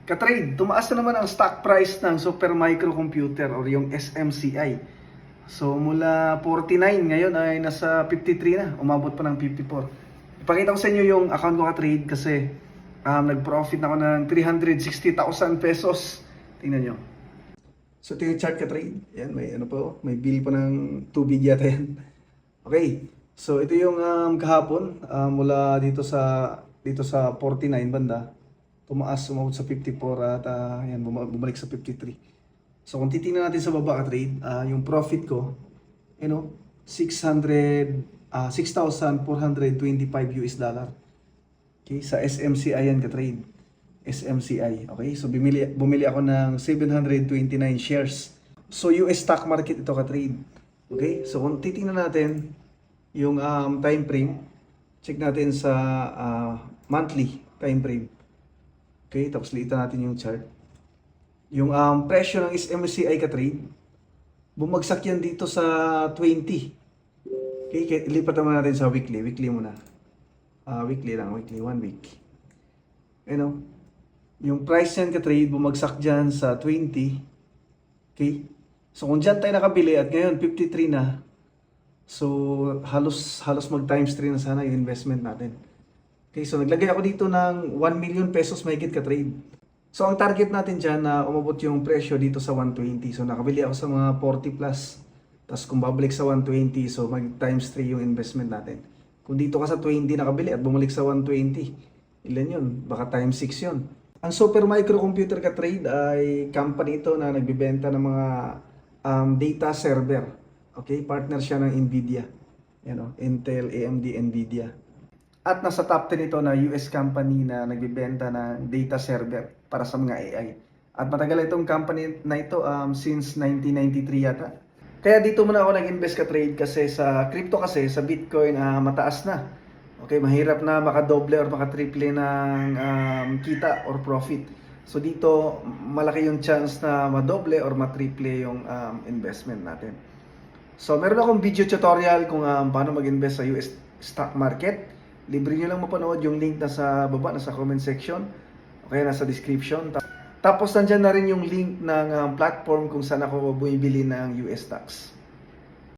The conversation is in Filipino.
Katrade, tumaas na naman ang stock price ng Supermicro Computer or yung SMCI. So mula 49 ngayon ay nasa 53 na, umabot pa ng 54. Ipakita ko sa inyo yung account ko Katrade kasi nag-profit na ako ng 360,000 pesos. Tingnan nyo. So ito yung chart Katrade. Yan, may ano po, may bill pa ng tubig yata yan. Okay, so ito yung kahapon mula dito sa 49 banda. Tumaas, umabot sa 54 at yan, bumalik sa 53. So kung titingnan natin sa baba ka-trade, yung profit ko, 6,425 US dollar. Okay, sa SMCI yan ka-trade. SMCI, okay? So bumili ako ng 729 shares. So US stock market ito ka-trade. Okay? So kung titingnan natin yung time frame, check natin sa monthly time frame. Okay, tapos liitan natin yung chart. Yung presyo ng SMCI ka-trade, bumagsak yan dito sa 20. Okay, lipat naman natin sa weekly. Weekly muna. Weekly lang, weekly, 1 week. Yung price yan ka-trade, bumagsak dyan sa 20. Okay, so kung dyan tayo nakabili at ngayon 53 na, so halos mag times 3 na sana yung investment natin. Okay, so naglagay ako dito ng 1 million pesos mahigit ka-trade. So ang target natin dyan na umabot yung presyo dito sa 120. So nakabili ako sa mga 40 plus. Tapos kung babalik sa 120, so mag times 3 yung investment natin. Kung dito ka sa 20 nakabili at bumalik sa 120, ilan yun? Baka times 6 yun. Ang Supermicro Computer ka-trade ay company ito na nagbibenta ng mga data server. Okay, partner siya ng Nvidia. Intel, AMD, Nvidia. At nasa top 10 ito na US company na nagbibenta ng data server para sa mga AI. At matagal itong company na ito since 1993 yata. Kaya dito muna ako nag-invest ka-trade kasi sa crypto kasi, sa Bitcoin mataas na. Okay, mahirap na makadoble or makatriple ng kita or profit. So dito malaki yung chance na madoble or matriple yung investment natin. So meron akong video tutorial kung paano mag-invest sa US stock market. Libre nyo lang mapanood, yung link nasa baba, nasa comment section. Okay, nasa description. Tapos nandyan na rin yung link ng platform kung saan ako bumibili ng US stocks.